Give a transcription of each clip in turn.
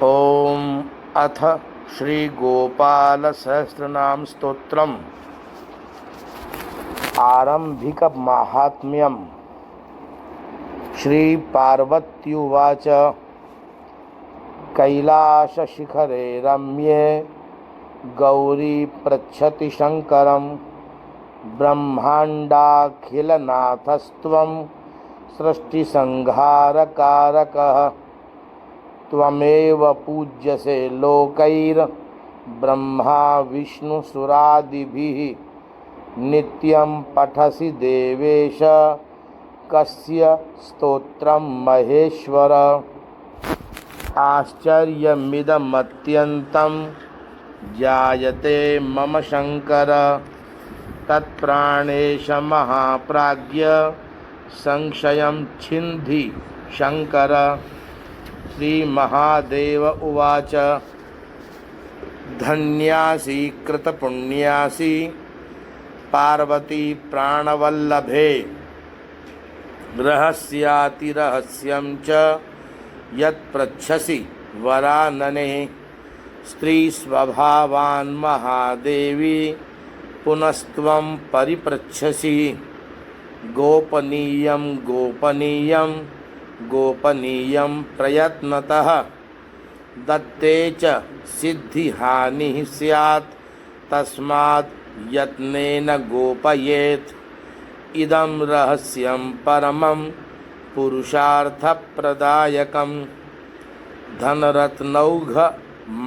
ओम अथ श्री गोपाल सहस्रनाम स्तोत्रम आरंभिक माहात्म्यम। श्री पार्वत्युवाच कैलासशिखरे रम्ये गौरी पृच्छति शंकरं ब्रह्माण्डाखिलनाथस्त्वं सृष्टिसंहारकारकः त्वमेव पूज्यसे लोकैर्ब्रह्मा विष्णुसुरादिभिः नित्यं पठसि देवेश कस्य स्तोत्रं महेश्वर। आश्चर्यमिदमत्यन्तं जायते मम शंकर तत्प्राणेश महाप्राज्ञ संशयं छिन्धि शंकर। श्री महादेव उवाच धन्यासि कृतपुण्यासि पार्वती प्राणवल्लभे रहस्यातिरहस्यं च यत्पृच्छसि वरानने। स्त्रीस्वभावान् महादेवी पुनस्त्वं परिपृच्छसि गोपनीयं गोपनीयं गोपनीयं प्रयत्नतः दत्ते च सिद्धिहानिः स्यात् तस्मात् यत्नेन गोपयेत्। इदं रहस्यं परमं पुरुषार्थप्रदायकं धनरत्नौघ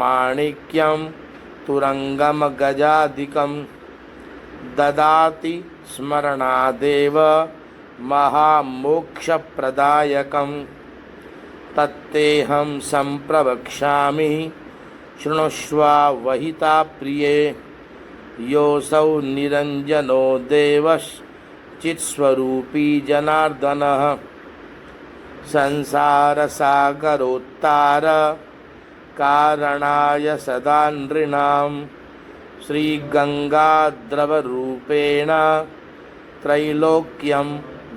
माणिक्यं तुरंगम गजादिकं ददाति स्मरणादेव महामोक्षप्रदायकं तत्तेऽहं सम्प्रवक्ष्यामि शृणुष्वा प्रिये। योऽसौ निरञ्जनो देवश्चित्स्वरूपी जनार्दनः संसारसागरोत्तार कारणाय सदा नृणां श्रीगंगाद्रवरूपेण त्रैलोक्यं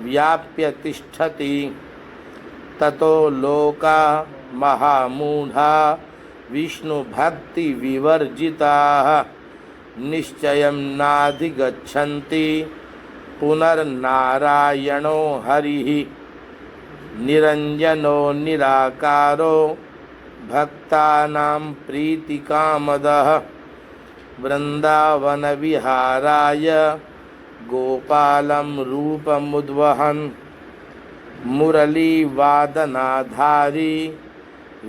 व्याप्य तिष्ठति। ततो लोका महामूढ़ा विष्णुभक्तिविवर्जिताः निश्चयं नाधिगच्छन्ति पुनर्नारायणो हरिः। निरञ्जनो निराकारो भक्तानां प्रीतिकामदः वृन्दावनविहाराय गोपालं रूपमुद्वहन् मुरलीवादनाधारी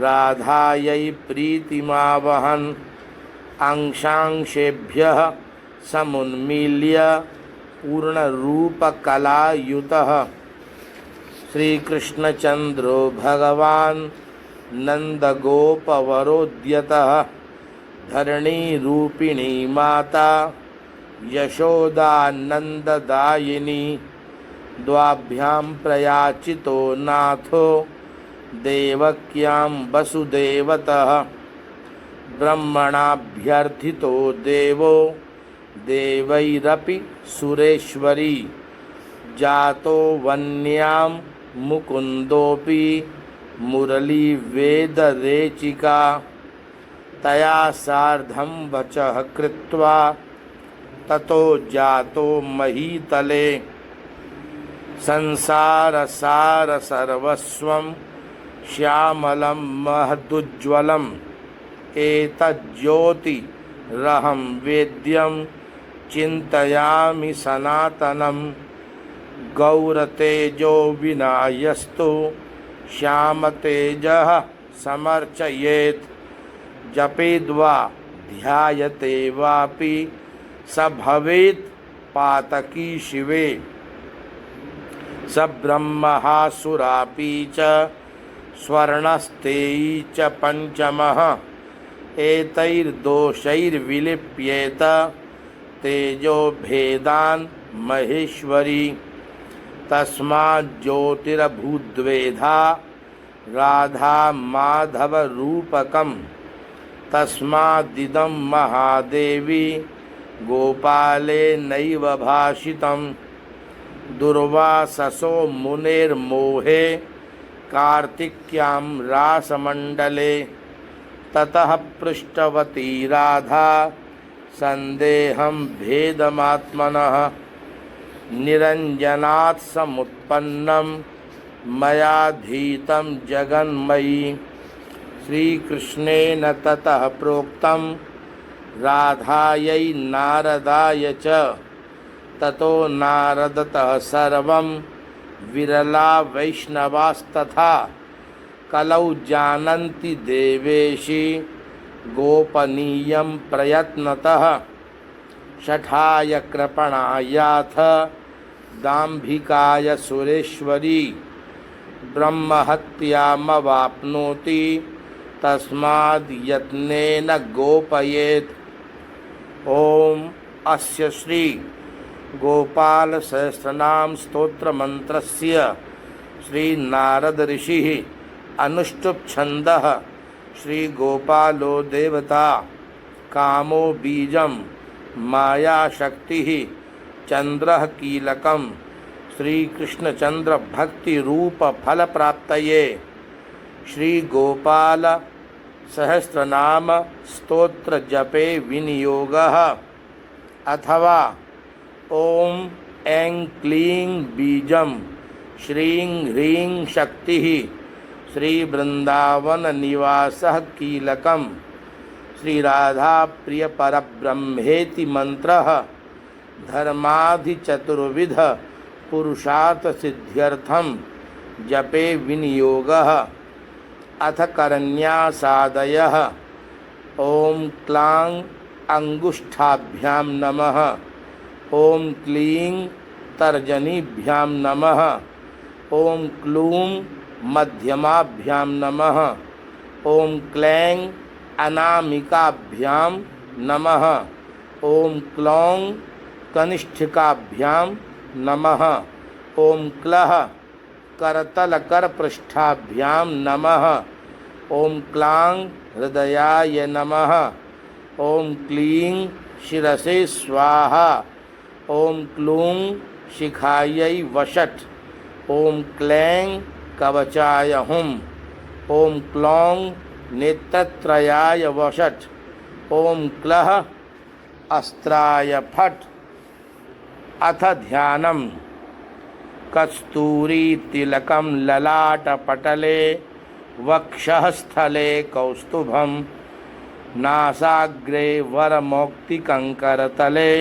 राधायै प्रीतिमावहन् अंशांशेभ्यः समुन्मील्य पूर्णरूपकलायुतः श्रीकृष्णचन्द्रो भगवान् नन्दगोपवरोद्यतः धरणीरूपिणी माता यशोदानन्ददायिनी द्वाभ्यां प्रयाचितो नाथो देवक्यां वसुदेवतः ब्रह्मणाभ्यर्थितो देवो देवैरपि सुरेश्वरी जातो वन्यां मुकुन्दोऽपि मुरलीवेदरेचिका तया सार्धं वचः कृत्वा ततो जातो महीतले। संसारसार सर्वस्वं श्यामलं महदुज्ज्वलम् एतज्ज्योतिरहं वेद्यं चिन्तयामि सनातनं गौरतेजो विनायस्तु श्यामतेजः समर्चयेत्। जपेद्वा ध्यायते वापि स भवेत् पातकी शिवे स ब्रह्महासुरापि च स्वर्णस्तेयी च पंचमः एतैर्दोषैर्विलिप्येत तेजो भेदान् महेश्वरी। तस्माज्ज्योतिरभूद्वेधा राधा माधव रूपकं तस्मादिदं महादेवी गोपाले नैव भाषितं। दुर्वाससो मुनेर्मोहे कार्तिक्यां रासमण्डले ततः पृष्टवती राधा संदेहं भेदमात्मनः निरंजनात् समुत्पन्नं मयाधीतं जगन्मयी। श्रीकृष्णेन ततः प्रोक्तं राधायै नारदाय च ततो नारदतः सर्वं विरला वैष्णवास्तथा कलौ जानन्ति देवेशि गोपनीयं प्रयत्नतः शठाय कृपणायाथ दाम्भिकाय सुरेश्वरी ब्रह्महत्यामवाप्नोति तस्माद् यत्नेन गोपयेत्। ओम अस्य श्री गोपाल सहस्रनाम स्तोत्र मंत्रस्य श्री नारद ऋषिः अनुष्टुप् छन्दः श्री गोपालो देवता कामो बीजं माया शक्तिः चंद्रः कीलकं श्री कृष्णचंद्र भक्ति रूप फल प्राप्तये श्री गोपाल सहस्रनाम स्तोत्र जपे विनियोगः अथवा ओम ऐं क्लीं बीजं श्रीं ह्रीं शक्तिः श्री वृंदावन निवासः कीलकं श्री राधा प्रिय परब्रह्मेति मंत्रः धर्माधिचतुर्विध पुरुषार्थ सिद्ध्यर्थं जपे विनियोगः। अथ करन्यासादयः ओम क्लां अंगुष्ठाभ्यां नमः ओम क्लीं तर्जनीभ्यां नमः ओम क्लूं मध्यमाभ्यां नमः ओम क्लैं अनामिकाभ्यां नमः ओम क्लौं कनिष्ठिकाभ्यां नमः ओम क्लः करतलकरपृष्ठाभ्यां नमः ओम क्लां हृदयाय नमः ओम क्लीं शिरसे स्वाहा ओम क्लूं शिखायै वषट् ओम क्लैं कवचाय हुम् ओम क्लौं नेत्रत्रयाय वषट् ओम क्लः अस्त्राय फट्। अथ ध्यानम् कस्तूरी तिलकं ललाटपटले वक्षःस्थले कौस्तुभं नासाग्रे वरमौक्तिकङ्करतले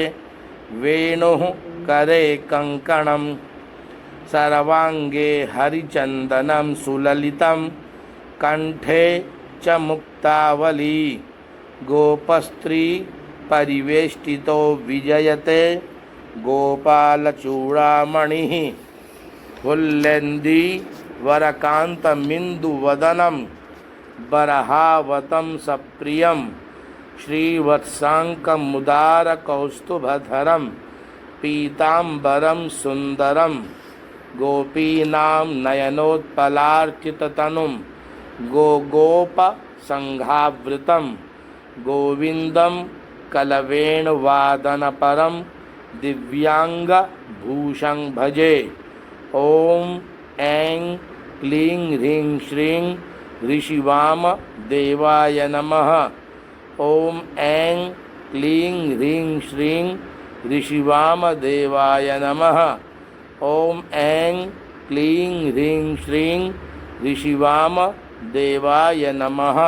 वेणुः करे कङ्कणं सर्वाङ्गे हरिचन्दनं सुललितं कण्ठे च मुक्तावली गोपस्त्री परिवेष्टितो विजयते गोपालचूड़ामणिः फुल्लेन्दी वरकान्तमिन्दुवदनं बरहावतं सप्रियं श्रीवत्साङ्कमुदारकौस्तुभधरं पीताम्बरं सुन्दरं गोपीनां नयनोत्पलार्चिततनुं गोगोपसङ्घावृतं गोविन्दं कलवेणुवादनपरं दिव्यांगभूषं भजे। ओम ऐं क्लीं ह्रीं श्रीं ऋषिवाम देवाय नमः ओम ऐं क्लीं ह्रीं श्रीं ऋषिवाम देवाय नमः ओम ऐं क्लीं ह्रीं श्रीं ऋषिवाम देवाय नमः।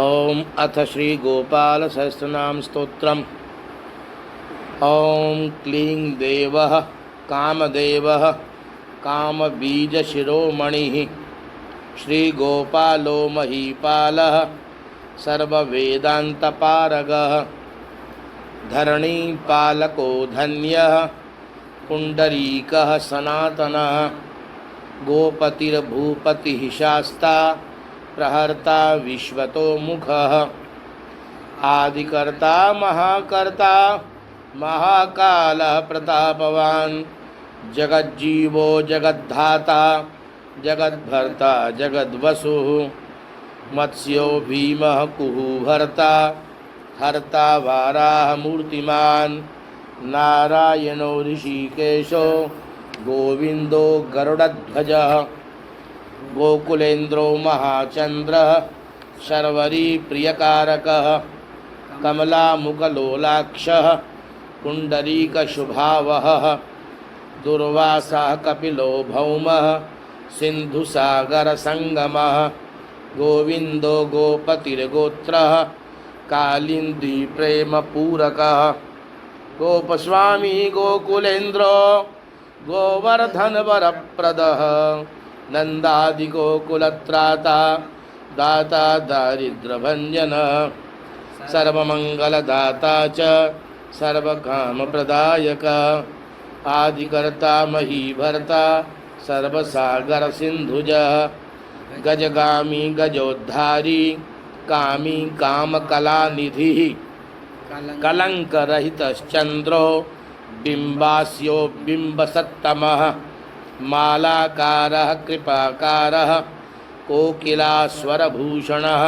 ओम अथ श्री गोपाल सहस्रनाम स्तोत्रम्। ओम क्लीं देवः कामदेवः कामबीजशिरोमणिः श्रीगोपालो महीपालः सर्ववेदान्तपारगः धरणीपालको धन्यः पुण्डरीकः सनातनः गोपतिर्भूपतिः शास्ता प्रहर्ता विश्वतोमुखः आदिकर्ता महाकर्ता महाकालः प्रतापवान् जगज्जीवो जगद्धाता जगद्भर्ता जगद्वसुः मत्स्यो भीमः कुहूभर्ता हर्ता वाराहमूर्तिमान् नारायणो ऋषिकेशो गोविन्दो गरुडध्वजः गोकुलेन्द्रो महाचन्द्रः शर्वरी प्रियकारकः कमलामुखलोलाक्षः पुण्डरीकशुभावहः दुर्वासः कपिलो भौमः सिन्धुसागरसङ्गमः गोविन्दो गोपतिर्गोत्रः कालिन्दी प्रेमपूरकः गोपस्वामी गोकुलेन्द्रो गोवर्धनवरप्रदः नन्दादिगोकुलत्राता दाता दारिद्र्यभञ्जनः सर्वमङ्गलदाता च सर्वकामप्रदायकः आदिकर्ता महीभर्ता सर्वसागरसिन्धुजः गजगामी गजोद्धारी कामी कामकलानिधिः कलङ्करहितश्चन्द्रो बिम्बास्यो बिम्बसत्तमः मालाकारः कृपाकारः कोकिलास्वरभूषणः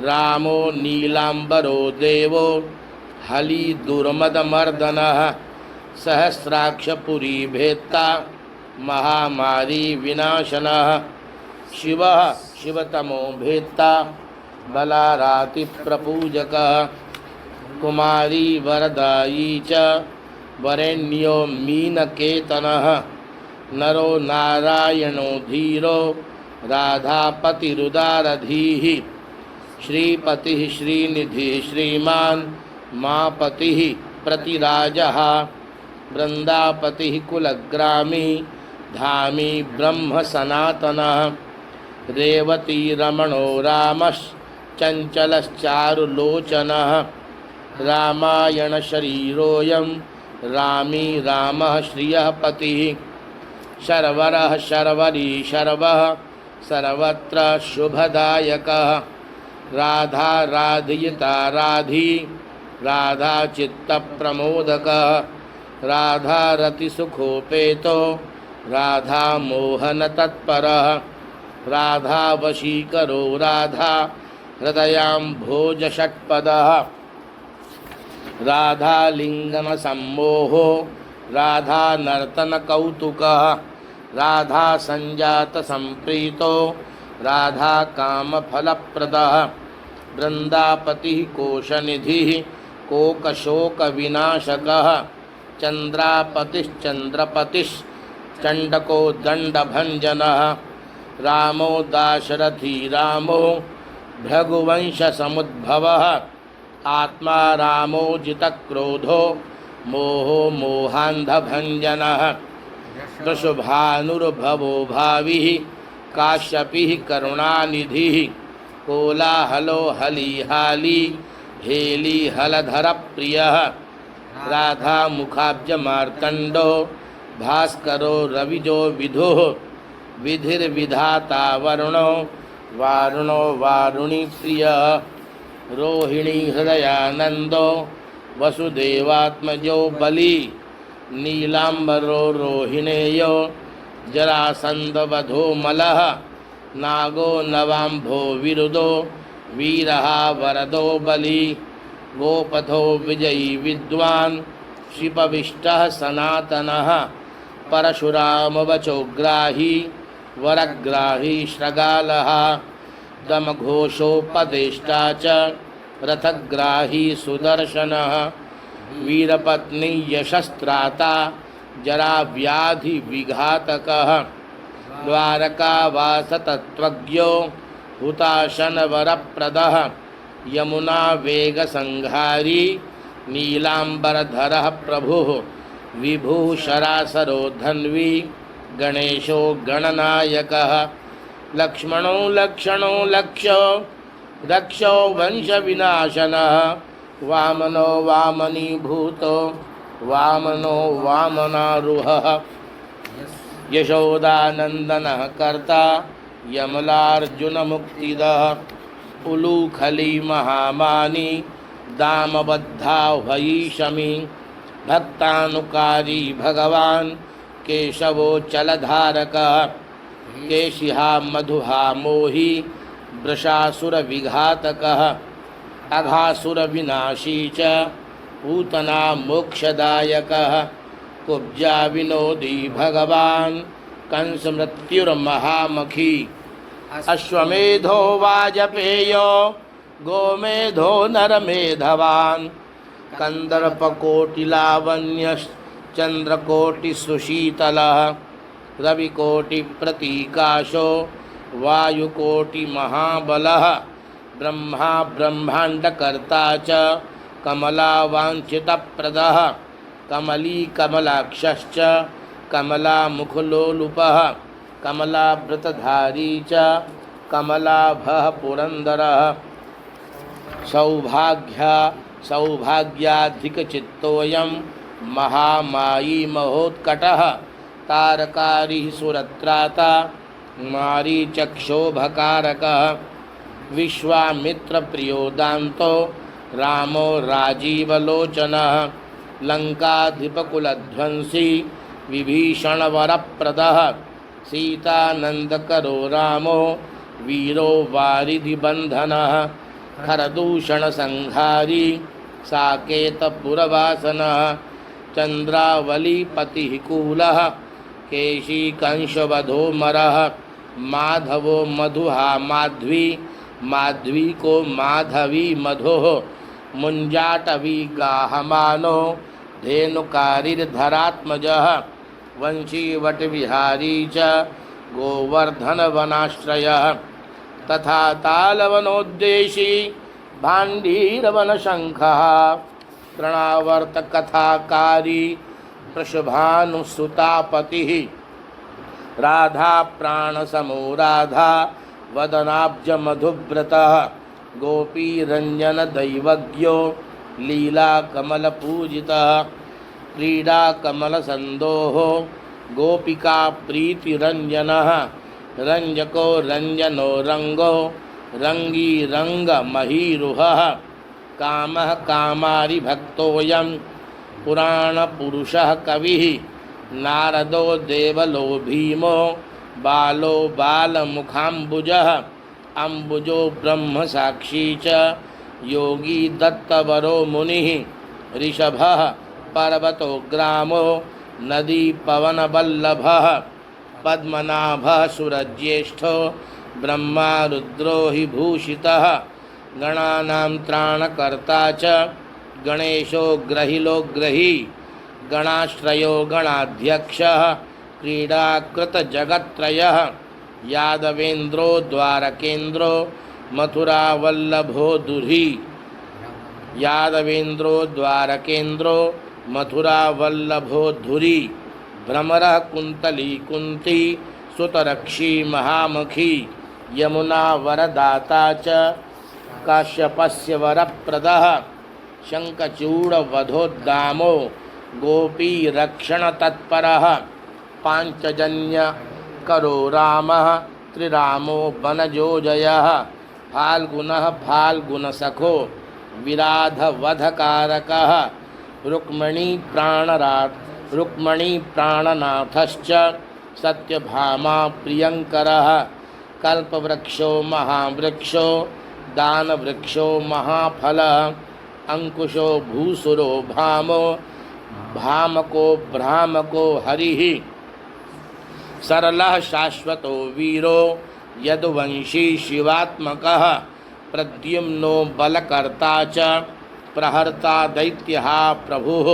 रामो नीलाम्बरो देवो हलिदुर्मदमर्दनः सहस्राक्षपुरीभेत्ता महामारी विनाशनः शिवः शिवतमो भेत्ता बलारातिप्रपूजकः कुमारी वरदायी च वरेण्यो मीनकेतनः नरो नारायणो धीरो राधापतिरुदारधीः श्रीपतिः श्रीनिधिः श्रीमान् मापतिः प्रतिराजः वृन्दापतिः कुलग्रामी धामी ब्रह्म सनातनः रेवती रमणो रामश्चञ्चलश्चारुलोचनः रामायण शरीरोऽयं रामी रामः श्रियः पतिः शर्वरः शर्वरी शर्वः सर्वत्र शुभदायकः राधा राधियिता राधी राधा चित्तप्रमोदकः राधा रतिसुखोपेतो राधा मोहनतत्परः राधा वशीकरो राधा हृदयाम्भोजषट्पदः राधा लिङ्गमसम्मोहो राधा नर्तनकौतुकः राधा सञ्जातसम्प्रीतो राधा कामफलप्रदः वृन्दापतिः कोशनिधिः कोकशोकविनाशकः चन्द्रापतिश्चन्द्रपतिश्चण्डको दण्डभञ्जनः रामो दाशरथी रामो भृगुवंशसमुद्भवः आत्मा रामो जितक्रोधो मोहो मोहान्धभञ्जनः वृषभानुर्भवो भाविः काश्यपिः करुणानिधिः कोलाहलो हलीहाली हेली हलधरप्रियः राधामुखाब्जमार्तण्डो भास्करो रविजो विधुः विधिर्विधाता वरुणो वारुणो वारुणीप्रियः रोहिणी हृदयानन्दो वसुदेवात्मजो बली नीलाम्बरो रोहिणेयो जरासन्दवधो मलः नागो नवाम्भो विरुदो वीरः वरदो बली गोपथो विजयी विद्वान् शिपविष्टः सनातनः परशुरामवचोग्राही वरग्राही श्रगालः दमघोषोपदेष्टा च रथग्राही सुदर्शनः वीरपत्नी यशस्त्राता जराव्याधिविघातकः द्वारकावासतत्त्वज्ञो हुताशनवरप्रदः यमुना वेगसंहारी नीलाम्बरधरः प्रभुः विभुः शरासरो धन्वी गणेशो गणनायकः लक्ष्मणो लक्षणो लक्ष्यो दक्षो वंशविनाशनः वामनो वामनीभूतो वामनो वामनारूहः यशोदानन्दनः कर्ता यमलार्जुनमुक्तिदः उलूखली महामानी दामबद्धाह्वयीशमी भक्तानुकारी भगवान् केशवो चलधारकः केशिहा मधुहा मोही वृषासुरविघातकः अघासुरविनाशी च पूतना मोक्षदायकः कुब्जा विनोदी भगवान् कंस मृत्युर्महामखी अश्वमेधो वाजपेयो गोमेधो नरमेधवान् कंदर्पकोटिलावण्यश्चन्द्रकोटिसुशीतलः रविकोटिप्रतीकाशो वायुकोटिमहाबलः ब्रह्मा ब्रह्माण्डकर्ता च कमलावाञ्छितप्रदः कमली कमलाक्षश्च कमलामुखलोलुपः कमलाभृतधारी च कमलाभः पुरन्दरः सौभाग्याधिकचित्तोऽयं महामायी महोत्कटः तारकारी सुरत्राता मारीचक्षोभकारकः विश्वामित्रप्रियो दान्तो रामो राजीवलोचनः लङ्काधिपकुलध्वंसी विभीषणवरप्रदः सीतानन्दकरो रामो वीरो वारिधिबन्धनः खरदूषणसंहारी साकेतपुरवासनः चन्द्रावलीपतिः कूलः केशीकंशवधोमरः माधवो मधुहा माध्वी माध्वी को माधवी मधोः मुञ्जाटवी गाहमानो धेनुकारिर्धरात्मजः वंशीवटविहारी च गोवर्धनवनाश्रयः तथा तालवनोद्देशी भाण्डीरवनशङ्खः तृणावर्तकथाकारी प्रशुभानुसुतापतिः राधा प्राणसमो राधा वदनाब्जमधुव्रतः गोपीरञ्जनदैवज्ञो लीलाकमलपूजितः क्रीडाकमलसन्दोहो गोपिकाप्रीतिरञ्जनः रञ्जको रञ्जनो रङ्गो रङ्गी रङ्गमहीरुहः कामः कामारिभक्तोऽयं पुराणपुरुषः कविः नारदो देवलो भीमो बालो बालमुखाम्बुजः अम्बुजो ब्रह्मसाक्षी च योगी दत्तवरो मुनिः ऋषभः पर्वतो ग्रामो नदी पवनवल्लभः पद्मनाभः सुरज्येष्ठो ब्रह्मा रुद्रो हि भूषितः गणानां त्राणकर्ता च गणेशो ग्रहिलो ग्रही गणाश्रयो गणाध्यक्षः क्रीडाकृतजगत्त्रयः यादवेन्द्रो द्वारकेन्द्रो मथुरावल्लभो दुरी यादवेन्द्रो द्वारकेन्द्रो मथुरावल्लभो धुरी भ्रमरः कुन्तली कुन्ती सुतरक्षी महामखी यमुना वरदाता च काश्यपस्य वरप्रदः शङ्खचूडवधोद्दामो गोपीरक्षणतत्परः पाञ्चजन्यकरो रामः त्रिरामो वनजोजयः फाल्गुनः फाल्गुनसखो विराधवधकारकः रुक्मणीप्राणनाथश्च सत्यभामा प्रियङ्करः कल्पवृक्षो महावृक्षो दानवृक्षो महाफलः अंकुशो भूसुरो भामो भामको भ्रामको हरिः सरलः शाश्वतो वीरो यदुवंशी शिवात्मकः प्रद्युम्नो बलकर्ता च प्रहर्ता दैत्यः प्रभुः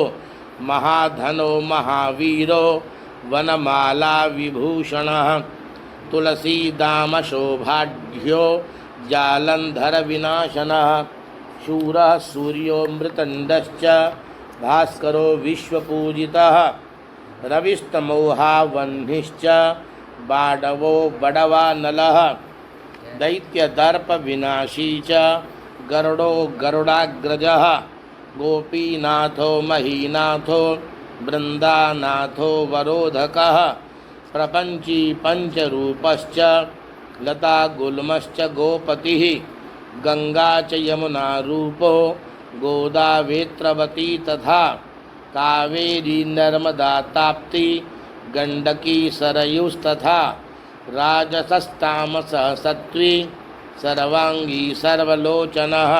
महाधनो महावीरो वनमाला विभूषणः तुलसीदामशोभाढ्यो जालंधर विनाशनः शूरः सूर्यो मृतण्डश्च भास्करो विश्वपूजितः रविस्तमोहावह्निश्च बाडवो बडवानलः दैत्यदर्पविनाशी च गरुडो गरुडाग्रजः गोपीनाथो महीनाथो वृन्दानाथो वरोधकः प्रपञ्ची पञ्चरूपश्च लतागुल्मश्च गोपतिः गंगा च यमुना रूपो गोदावेत्रवती तथा कावेरी नर्मदा ताप्ती गंडकी सरयुस्तथा राजसस्तामसः सत्त्वी सर्वांगी सर्वलोचनः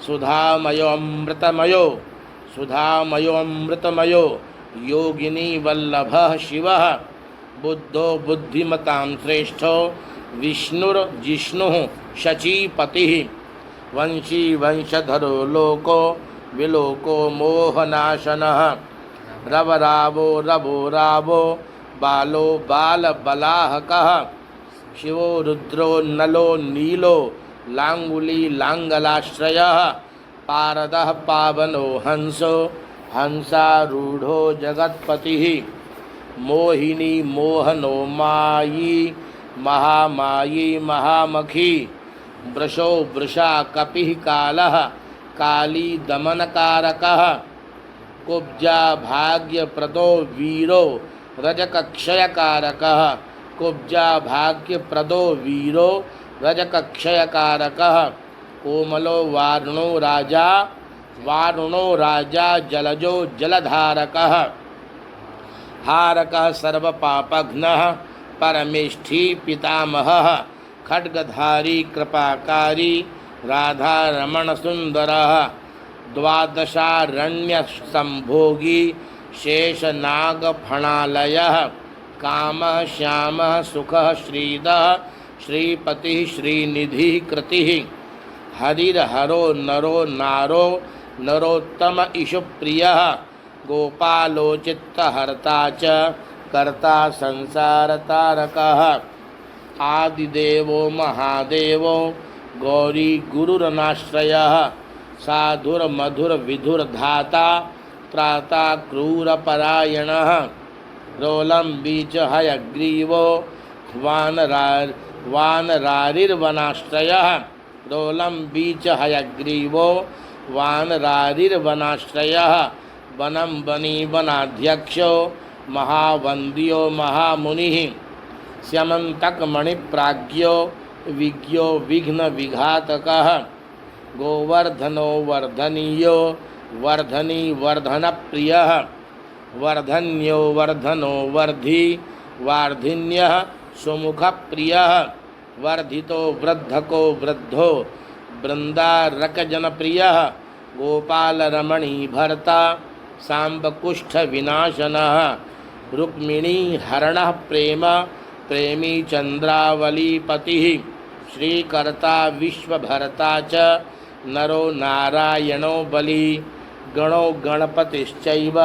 सुधामयो अमृतमयो योगिनी वल्लभः शिवः बुद्धो बुद्धिमतां श्रेष्ठो विष्णुर्जिष्णुः शचीपतिः वंशी वंशधरो लोको विलोको मोहनाशनः रवरावो रवो रावो बालो बालबलाहकः शिवो रुद्रो नलो नीलो लांगुली लांगलाश्रयः पारदः पावनो हंसो हंसारूढ़ो जगत्पतिः मोहिनी मोहनो मायी महामायी महामखी वृषो वृषा कपिः कालः काली दमनकारकः कुब्जा भाग्यप्रदो वीरो रजकक्षयकारकः कुब्जा भाग्यप्रदो वीरो रजकक्षयकारकः कोमलो वारुणो राजा जलजो जलधारकः हारकः सर्वपापघ्नः परमेष्ठी पितामहः खड्गधारी कृपाकारी राधारमणसुन्दरः द्वादशारण्यसंभोगी शेषनागफणालयः कामः श्यामः सुखः श्रीदः श्रीपतिः श्रीनिधिः कृतिः हरिर्हरो नरो नारो नरोत्तम इषुप्रियः गोपालोचित्तहर्ता च कर्ता संसारतारकः आदिदेवो महादेवो गौरी गुरुरनाश्रयः साधुर्मधुरविधुर्धाता त्राता क्रूरपरायणः रोलम्बीच हयग्रीवो वानरारिर्वनाश्रयः रोलम्बीच हयग्रीवो वानरारिर्वनाश्रयः वनं वनी वनाध्यक्षो महावन्द्यो महामुनिः स्यमन्तकमणिप्राज्ञो विज्ञो विघ्नविघातकः गोवर्धनो वर्धनीयो वर्धनी वर्धनप्रियः वर्धन्यो वर्धनो वर्धी वार्धिन्यः सुमुखप्रियः वर्धितो वृद्धको वृद्धो वृन्दारकजनप्रियः गोपालरमणी भर्ता सांबकुष्ठविनाशनः रुक्मिणी हरणः प्रेम प्रेमी चन्द्रावलीपतिः श्रीकर्ता विश्वभर्ता च नरो नारायणो बली गणो गणपतिश्चैव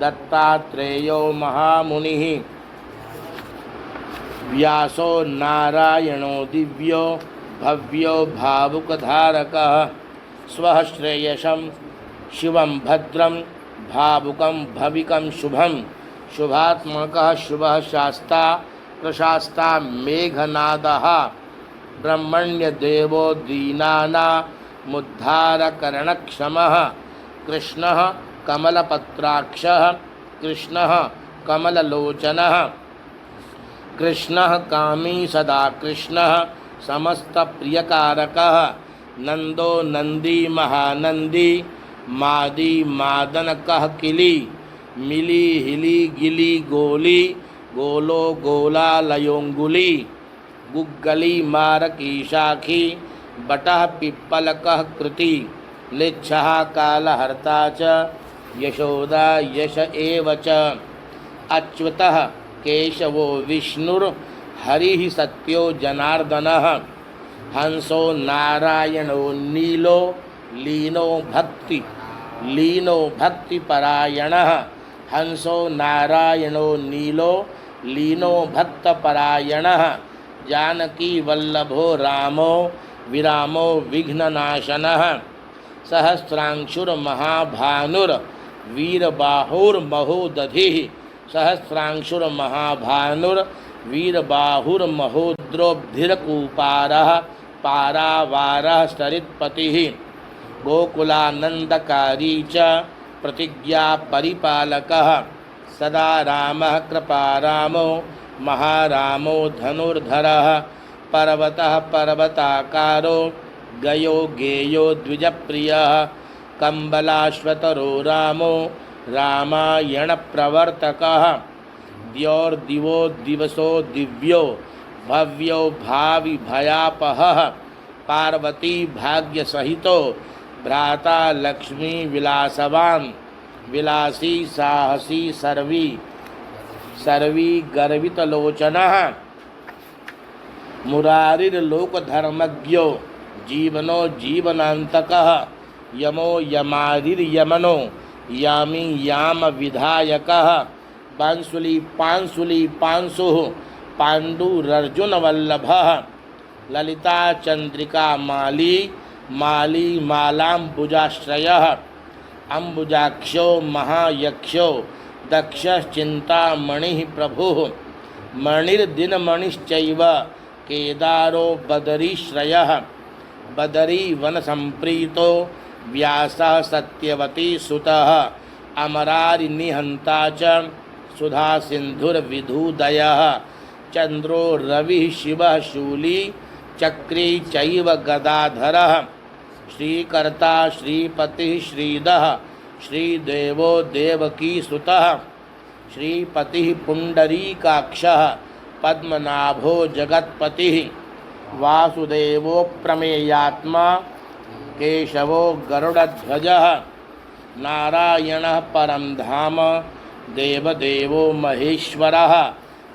दत्तात्रेयो महामुनिः व्यासो नारायणो दिव्यो भव्यो भावुकधारकः स्वः श्रेयसं शिवं भद्रं भावुकं भविकं शुभं शुभात्मकः शुभः शास्ता प्रशास्ता मेघनादः ब्रह्मण्यदेवो दीनानामुद्धारकरणक्षमः कृष्णः कमलपत्राक्षः कृष्णः कमललोचनः कृष्णः कामी सदा कृष्णः समस्तप्रियकारकः नंदो नंदी महानंदी मादी मादनकः किली मिली हिली गिली गोली गोलो गोला लयोंगुली गुग्गली मारकी शाखी बटः पिप्पलकः कृति लिच्छः कालहर्ता च यशोदा यश एव च अच्युतः केशवो विष्णुर्हरिः सत्यो जनार्दनः हंसो नारायणो नीलो लीनो भक्तिपरायणः हंसो नारायणो नीलो लीनो भक्तपरायणः जानकी वल्लभो रामो विरामो विघ्ननाशनः सहस्रांशुर्महाभानुर्वीरबाहुर्महोदधिः सहस्रांशुर्महाभानुर्वीरबाहुर्महोद्रोब्धिरकूपारः पारावारः सरित्पतिः गोकुलानन्दकारी च प्रतिज्ञा परिपालकः सदा रामः कृपारामो महारामो धनुर्धरः पर्वतः पर्वताकारो गयो गेयो द्विजप्रियः कम्बलाश्वतरो रामो रामायणप्रवर्तकः द्योर्दिवो दिवसो दिव्यो भव्यो भावि भयापहः पार्वती भाग्यसहितो भ्राता लक्ष्मी विलासवान् विलासी साहसी सर्वी सर्वी गर्वितलोचनः मुरारिर्लोकधर्मज्ञो जीवनो जीवनान्तकः यमो यमारिर्यमनो यामी याम विधायकः पांशुली पांशुली पांशुः पाण्डुरर्जुनवल्लभः ललिता चंद्रिका माली माली मालाम्बुजाश्रयः अम्बुजाक्षो महायक्षो दक्षश्चिन्तामणिः प्रभुः मणिर्दिनमणिश्चैव केदारो बदरीश्रयः बदरी वनसम्प्रीतो व्यासः सत्यवती सुतः अमरारिनिहन्ता च सुधा सिन्धुर्विधुदयः चन्द्रो रविः शिवः शूली चक्री चैव गदाधरः श्रीकर्ता श्रीपतिः श्रीदः श्रीदेवो देवकीसुतः श्रीपतिः पुण्डरीकाक्षः पद्मनाभो जगत्पतिः वासुदेवो प्रमेयात्मा केशवो गरुडध्वजः नारायणः परं धाम देवदेवो महेश्वरः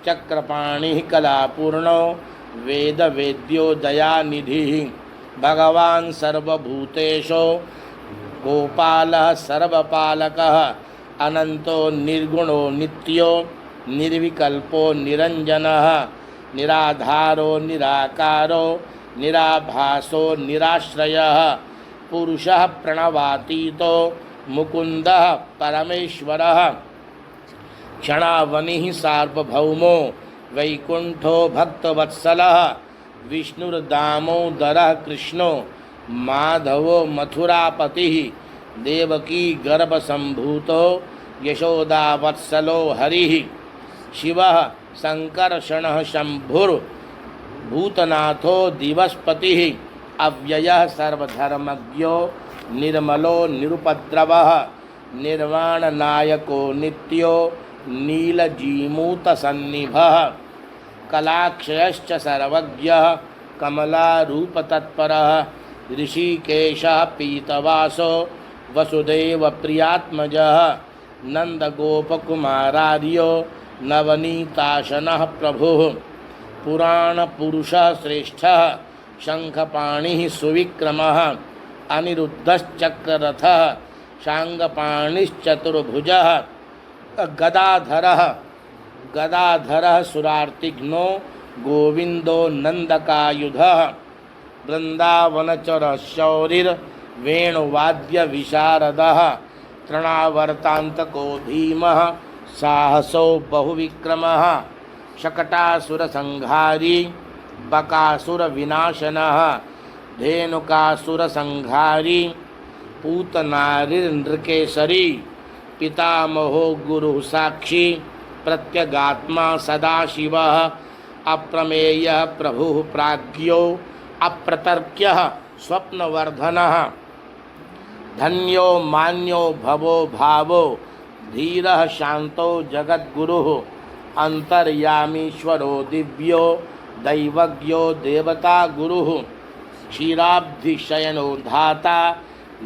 चक्रपाणिः कलापूर्णो वेदवेद्यो दयानिधिः भगवान् सर्वभूतेषु गोपालः सर्वपालकः अनंतो निर्गुणो नित्यो निर्विकल्पो निरंजनः निराधारो निराकारो निराभासो निराश्रयः पुरुषः प्रणवातीतो मुकुन्दः परमेश्वरः क्षणावनिः सार्वभौमो वैकुंठो भक्तवत्सलः विष्णुर्दामोदरः कृष्णो माधवो मथुरापतिः देवकी गर्भसम्भूतो यशोदावत्सलो हरिः शिवः संकर्षणः शम्भुर्भूतनाथो दिवस्पतिः अव्ययः सर्वधर्मज्ञो निर्मलो निरुपद्रवः निर्वाणनायको नित्यो नीलजीमूतसन्निभः कलाक्षयश्च सर्वज्ञः कमलारूपतत्परः ऋषिकेशः पीतवासो वसुदेवप्रियात्मजः नन्दगोपकुमारार्यो नवनीताशनः प्रभुः पुराणपुरुषः श्रेष्ठः शङ्खपाणिः सुविक्रमः अनिरुद्धश्चक्ररथः शाङ्गपाणिश्चतुर्भुजः गदाधरः सुरार्तिघ्नो गोविंदो नंदकायुधः वृंदावनचरः शौरिर्वेणुवाद्यविशारदः तृणावर्तान्तको भीमः साहसो बहुविक्रमः शकटासुरसंहारी बकासुरविनाशनः धेनुकासुरसंहारी पूतनारिर्नृकेसरी पितामहो गुरुः साक्षी प्रत्यगात्मा सदाशिवः अप्रमेयः प्रभुः प्राज्ञो अप्रतर्क्यः स्वप्नवर्धनः धन्यो मान्यो भवो भावो धीरः शांतो जगद्गुरुः अंतर्यामीश्वरो दिव्यो दैवज्ञो देवता गुरुः क्षीराब्धिशयनो धाता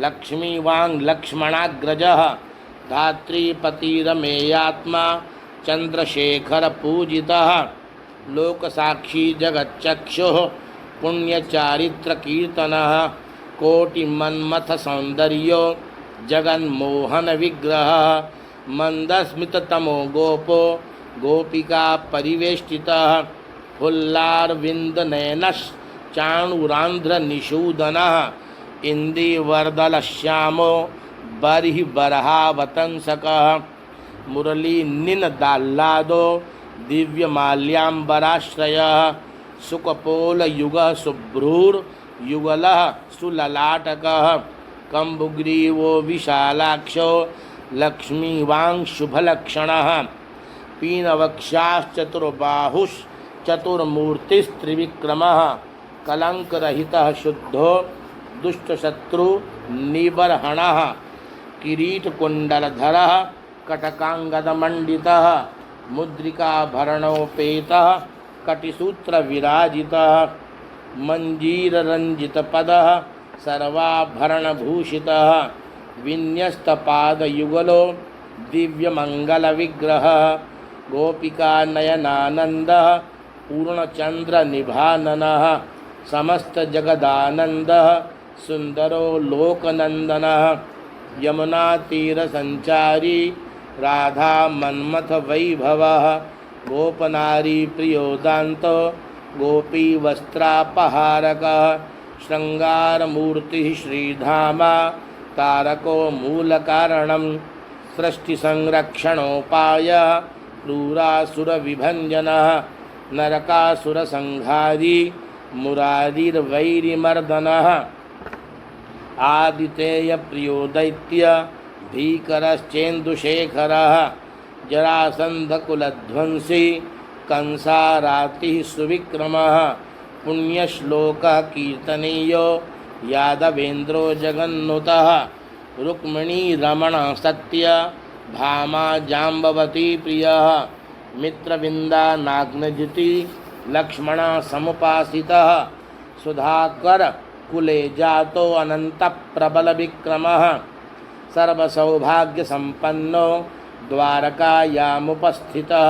लक्ष्मीवान् लक्ष्मणाग्रजः धात्रीपतिरमेयात्मा चंद्रशेखर पूजितः लोकसाक्षी जगच्चक्षुः पुण्यचारित्रकीर्तनः कोटिमन्मथ सौंदर्यो जगन्मोहन विग्रहः मंदस्मिततमो गोपो गोपिका परिवेष्टितः फुल्लारविन्दनयनश्चाणुरान्ध्रनिषूदनः इन्दीवर्दलश्यामो बर्हिबर्हावतंसकः मुरलीनिनदाह्लादो दिव्यमाल्याम्बराश्रयः सुकपोलयुगः शुभ्रूर्युगलः सुललाटकः कम्बुग्रीवो विशालाक्षो लक्ष्मीवाङ्शुभलक्षणः पीनवक्षाश्चतुर्बाहुश्चतुर्मूर्तिस्त्रिविक्रमः कलङ्करहितः शुद्धो दुष्टशत्रुनिबर्हणः किरीटकुण्डलधरः कटकाङ्गदमण्डितः मुद्रिकाभरणोपेतः कटिसूत्रविराजितः मञ्जीररञ्जितपदः सर्वाभरणभूषितः विन्यस्तपादयुगलो दिव्यमङ्गलविग्रहः गोपिका नयनानन्दः पूर्णचन्द्रनिभाननः समस्तजगदानन्दः सुन्दरो लोकनन्दनः यमुनातीरसञ्चारी राधा मन्मथ वैभवः गोपनारी प्रियोदान्तो गोपीवस्त्रापहारकः शृङ्गारमूर्तिः श्रीधामा तारको मूलकारणं सृष्टिसंरक्षणोपायः क्रूरासुरविभञ्जनः नरकासुरसंहारी मुरारिर्वैरिमर्दनः आदितेयप्रियो दैत्य भीकरश्चेन्दुशेखरः जरासन्धकुलध्वंसी कंसारातिः सुविक्रमः पुण्यश्लोकः कीर्तनीयो यादवेन्द्रो जगन्नुतः रुक्मिणीरमण सत्य भामा जाम्बवती प्रियः मित्रविन्दा नाग्नजिति लक्ष्मण समुपासितः सुधाकर कुले जातो अनंत प्रबल विक्रमः सर्वसौभाग्यसम्पन्नो द्वारकायामुपस्थितः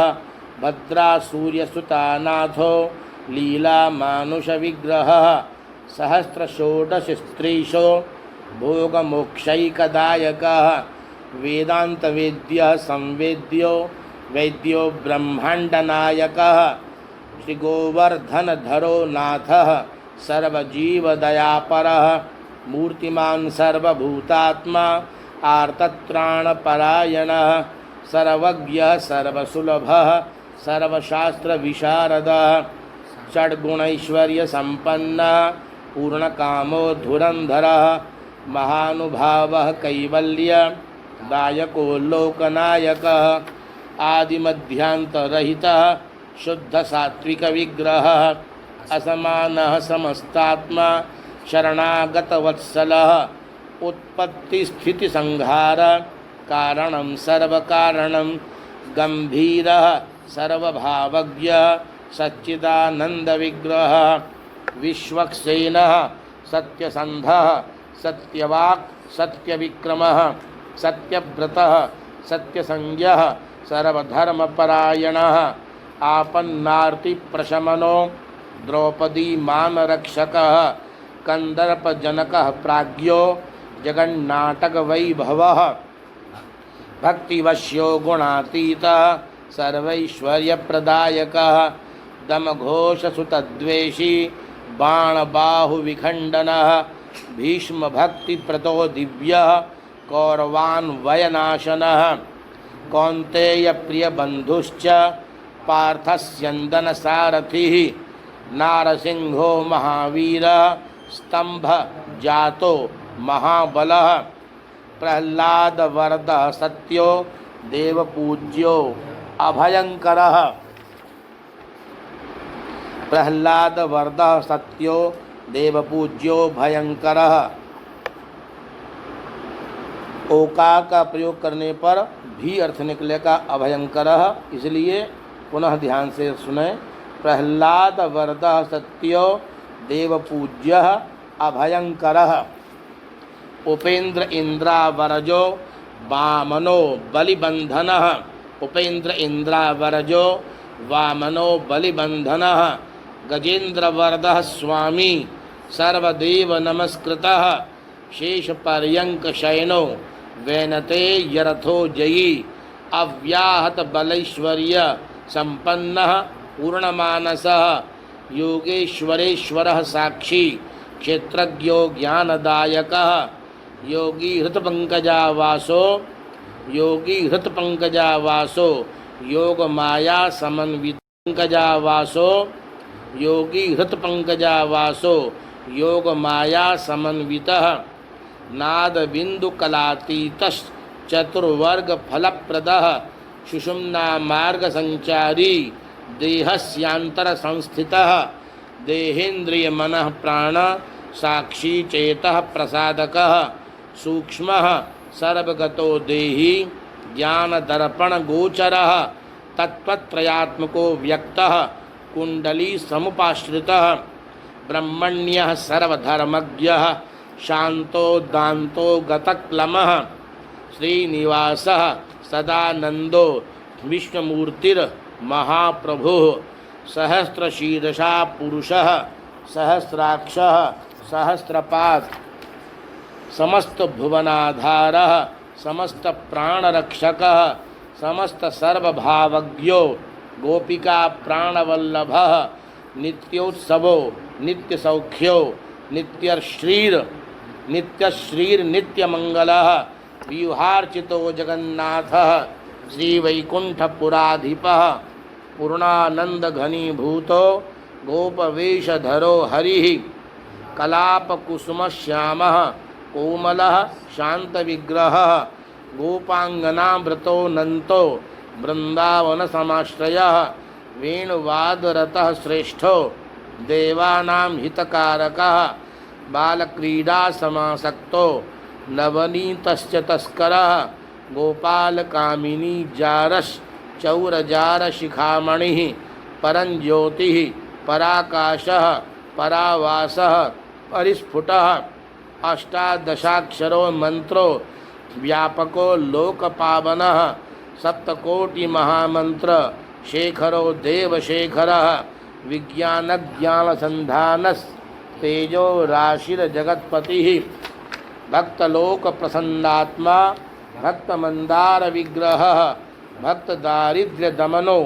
भद्रासूर्यसुतानाथो लीलामानुषविग्रहः सहस्रषोडशस्त्रीशो भोगमोक्षैकदायकः वेदान्तवेद्यः संवेद्यो वैद्यो ब्रह्माण्डनायकः श्रीगोवर्धनधरो नाथः सर्वजीवदयापरः मूर्तिमान् सर्वभूतात्मा आर्तत्राणपरायणः सर्वज्ञः सर्वसुलभः सर्वशास्त्रविशारदः षड्गुणैश्वर्यसम्पन्नः पूर्णकामो धुरन्धरः महानुभावः कैवल्यदायको लोकनायकः आदिमध्यान्तरहितः शुद्धसात्विकविग्रहः असमानः समस्तात्मा शरणागतवत्सलः उत्पत्तिस्थितिसंहार कारणं सर्वकारणं गंभीरः सर्वभावज्ञः सच्चिदानन्दविग्रहः विश्वक्सेनः सत्यसन्धः सत्यवाक् सत्यविक्रमः सत्यव्रतः सत्यसंज्ञः सर्वधर्मपरायणः आपन्नार्तिप्रशमनो द्रौपदी मानरक्षकः कंदर्पजनकः प्राज्ञो जगन्नाटकवैभवः भक्तिवश्यो गुणातीतः सर्वैश्वर्यप्रदायकः दमघोषसुतद्वेषी बाणबाहुविखण्डनः भीष्मभक्तिप्रदो दिव्यः कौरवान्वयनाशनः कौन्तेयप्रियबन्धुश्च पार्थस्यन्दनसारथिः नारसिंहो महावीरः स्तंभ जातो महाबलः प्रह्लादवरदः सत्यो देवपूज्यो अभयंकरः प्रह्लादवरदः सत्यो देवपूज्यो भयंकरः। ओका का प्रयोग करने पर भी अर्थ निकलेगा अभयंकरः, इसलिए पुनः ध्यान से सुने। प्रह्लाद वरदः सत्यो देवपूज्यः अभयंकरः। उपेन्द्र इंद्रावरजो वामनो बलिबंधनः उपेन्द्र इंद्रावरजो वामनो बलिबंधनः गजेन्द्रवरदः स्वामी सर्वदेव नमस्कृतः शेषपर्यंक शयनो वैनते यरथो जयी अव्याहत बलैश्वर्य संपन्नः पूर्णमानसः योगेश्वरेश्वरः साक्षी क्षेत्रज्ञो ज्ञानदायकः योगी हृतपंकजावासो योगमाया समन्वित पंकजावासो योगी हृतपंकजावासो योगमाया समन्वितः नादबिन्दुकलातीतश्चतुर्वर्ग फलप्रदः सुषुम्ना मार्ग संचारी देहस्यांतर संस्थितः देहेन्द्रिय मनः प्राण साक्षी चेतः प्रसादकः सूक्ष्मः सर्वगतो देही ज्ञान दर्पण गोचरः तत्त्वत्रयात्मको व्यक्तः कुंडली समुपाश्रितः ब्रह्मण्यः सर्वधर्मज्ञः शांतो दान्तो गतक्लमः श्रीनिवासः सदानंदो विष्णुमूर्तिर महाप्रभुः सहस्रशीर्षा पुरुषः सहस्राक्षः सहस्रपाद समस्त भुवनाधारः समस्त प्राणरक्षकः समस्त सर्वभावज्ञो गोपिका प्राणवल्लभः नित्योत्सवो नित्यसौख्यो नित्यश्रीर नित्यमंगलः व्यूहार्चितो जगन्नाथः श्रीवैकुण्ठपुराधिपः पूर्णानन्दघनीभूतो गोपवेशधरो हरिः कलापकुसुमश्यामः कोमलः शान्तविग्रहः गोपाङ्गनामृतो नन्तो वृन्दावनसमाश्रयः वेणुवादरतः श्रेष्ठो देवानां हितकारकः बालक्रीडासमासक्तो नवनीतस्य तस्करः गोपालकामिनी जारश्चौरजारशिखामणिः परञ्ज्योतिः पराकाशः परावासः परिस्फुटः अष्टादशाक्षरो मन्त्रो व्यापको लोकपावनः सप्तकोटिमहामन्त्र शेखरो देवशेखरः विज्ञानज्ञानसन्धानस्तेजो राशिर्जगत्पतिः भक्तलोकप्रसन्नात्मा भक्तमन्दारविग्रहः भक्तदारिद्र्यदमनो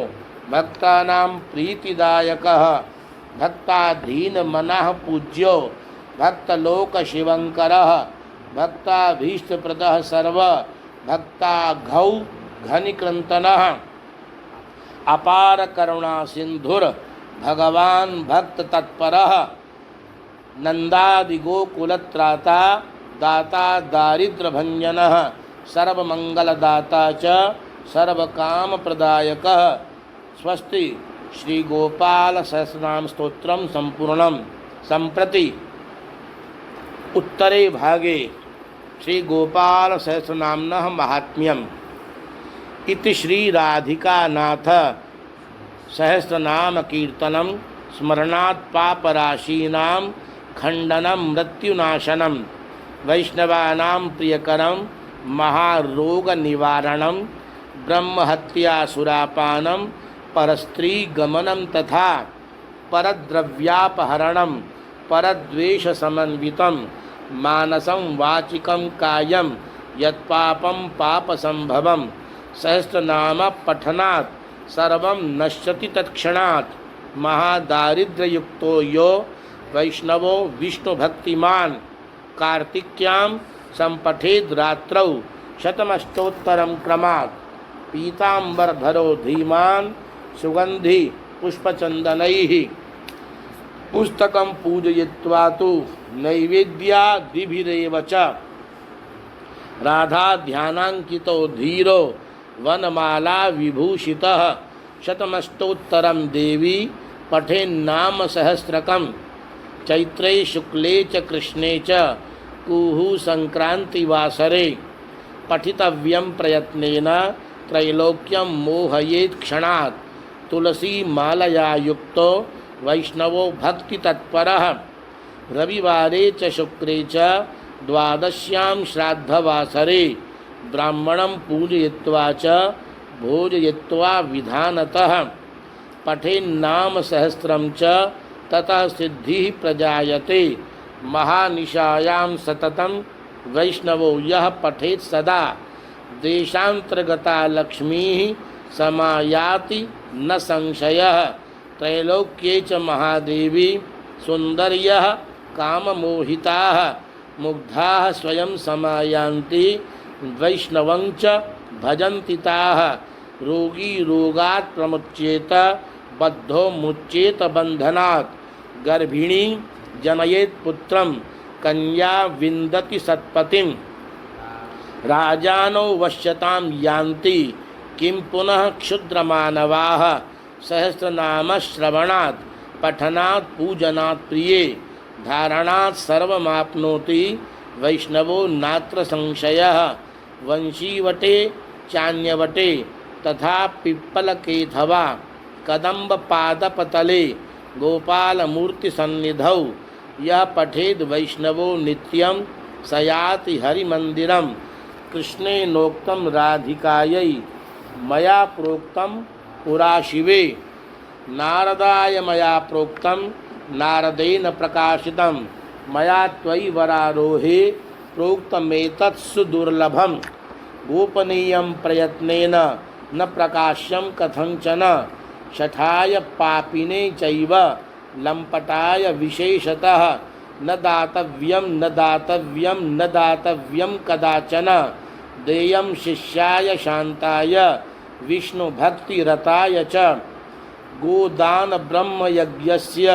भक्तानां प्रीतिदायकः भक्ताधीनमनः पूज्यो भक्तलोकशिवङ्करः भक्ताभीष्टप्रदः सर्व भक्ताघौ घनिकृन्तनः अपार करुणा सिंधुर भगवान भक्त तत्परः नंदादिगोकुलत्राता दाता दारिद्र्यभञ्जनः सर्वमंगलदाता च सर्वकामप्रदायकः। स्वस्ति श्री गोपाल सहस्रनाम स्तोत्रम संपूर्णम। संप्रति उत्तरे भागे श्री गोपाल सहस्रनाम्नः महात्म्यम् इति श्री राधिकानाथ सहस्रनाम कीर्तनम स्मरणात् पापराशीनां खंडनम मृत्युनाशनम वैष्णवानां प्रियकरम महारोग निवारणम ब्रह्महत्यासुरापानम परस्त्री गमनम तथा परद्रव्यापहरणम परद्वेषसमन्वितं मानसं वाचिकं कायं यत्पापं पापसंभवं सहस्रनाम पठनात् सर्वं नश्यति तत्क्षणात्। महादारिद्र्ययुक्तो यो वैष्णवो विष्णुभक्तिमान् कार्तिक्यां संपठेद् रात्रौ शतमष्टोत्तरं क्रमात् पीताम्बरधरो धीमान् सुगन्धि पुष्पचन्दनैः पुस्तकं पूजयित्वा तु नैवेद्यादिभिरेव च राधा ध्यानांकितो धीरो वनमाला विभूषितः शतमष्टोत्तरं देवी पठेन्नाम सहस्रकं चैत्रे शुक्ले च कृष्णे च कुहू संक्रांतिवासरे पठितव्यं प्रयत्नेन त्रैलोक्यं मोहयेत् क्षणात्। तुलसी मालया युक्तो वैष्णवो भक्ति तत्परः रविवारे च शुक्रे च द्वादश्यां श्राद्धवासरे ब्राह्मणं पूजयित्वा च भोजयित्वा विधानतः पठेन्नाम सहस्रं च ततः सिद्धिः प्रजायते। महानिशायां सततं वैष्णवो यः पठेत् सदा देशान्तर्गता लक्ष्मीः समायाति न संशयः। त्रैलोक्ये च महादेवी सुन्दर्यः काममोहिताः मुग्धाः स्वयं समायान्ति वैष्णवं च भजन्ति ताः। रोगी रोगात् प्रमुच्येत बद्धो मुच्येत बन्धनात् गर्भिणी जनयेत् पुत्रं कन्या विन्दति सत्पतिं। राजानो वश्यतां यान्ति किं पुनः क्षुद्रमानवाः सहस्रनामश्रवणात् पठनात् पूजनात् प्रिये धारणात् सर्वमाप्नोति वैष्णवो नात्र संशयः। वंशीवटे चान्यवटे तथा पिप्पलकेथवा कदम्बपादपतले गोपालमूर्तिसन्निधौ यः पठेद् वैष्णवो नित्यं स याति हरिमन्दिरं। कृष्णेनोक्तं राधिकायै मया प्रोक्तम पुरा शिवे नारदाय मया प्रोक्तम नारदेन प्रकाशितम मया त्वयि वरारोहे प्रोक्तमेतत्सु दुर्लभम गोपनीयं प्रयत्नेन न प्रकाश्यं कथंचन शठाय पापिने चैव लंपटाय विशेषतः न दातव्यं न दातव्यं न दातव्यं कदाचन देयं शिष्याय शांताय विष्णु भक्ति रताय च गोदान ब्रह्म यज्ञस्य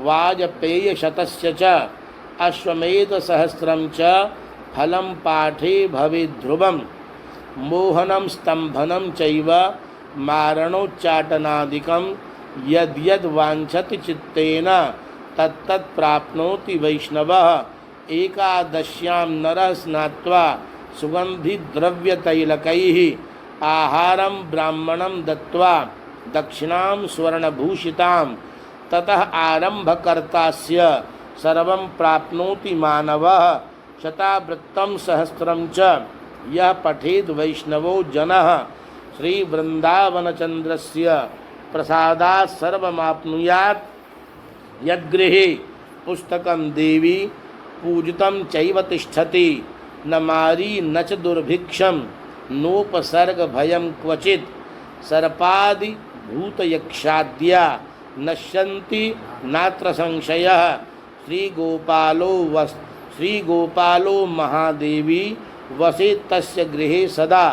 वाजपेय शतस्य च अश्वमेध सहस्रं च फलं पाठे भवेद् ध्रुवं मोहनं स्तंभनं चैव मारणोच्चाटनादिकं यद्यद् वाञ्छति चित्तेन तत्तत् प्राप्नोति वैष्णवः एकादश्यां नरः स्नात्वा सुगन्धिद्रव्यतैलकैः आहारं ब्राह्मणं दत्त्वा दक्षिणां स्वर्णभूषितां ततः आरम्भकर्तास्य सर्वं प्राप्नोति मानवः शतावृत्तं सहस्रं च यः पठेद् वैष्णवो जनः श्रीवृन्दावनचन्द्रस्य प्रसादात् सर्वमाप्नुयात् यद्गृहे पुस्तकं देवी पूजितं चैव तिष्ठति न मारी न च दुर्भिक्षं नोपसर्ग भयं क्वचित् सर्पादि भूतयक्षाद्या नश्यन्ति नात्र संशयः श्रीगोपालो महादेवी वसेत् तस्य गृहे सदा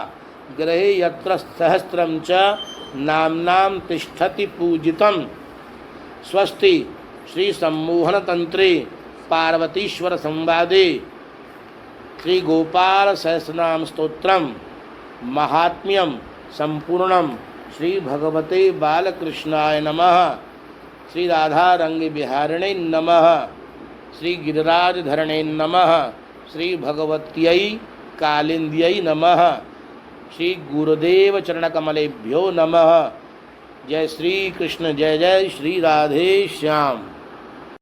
गृहे यत्र सहस्रं च नाम्नां तिष्ठति पूजितं स्वस्ति श्री सम्मोहन तंत्रे पार्वतीश्वर संवादे श्री गोपाल सहस्रनाम स्तोत्रम महात्म्यम संपूर्णम श्री भगवते बालकृष्णाय नमः श्री राधा रंग बिहारिणे नमः श्री गिरिराजधरणे नमः श्री भगवत्यै कालिंद्यै नमः श्री गुरुदेव चरणकमलेभ्यो नमः। जय श्री कृष्ण जय जय श्री राधे श्याम।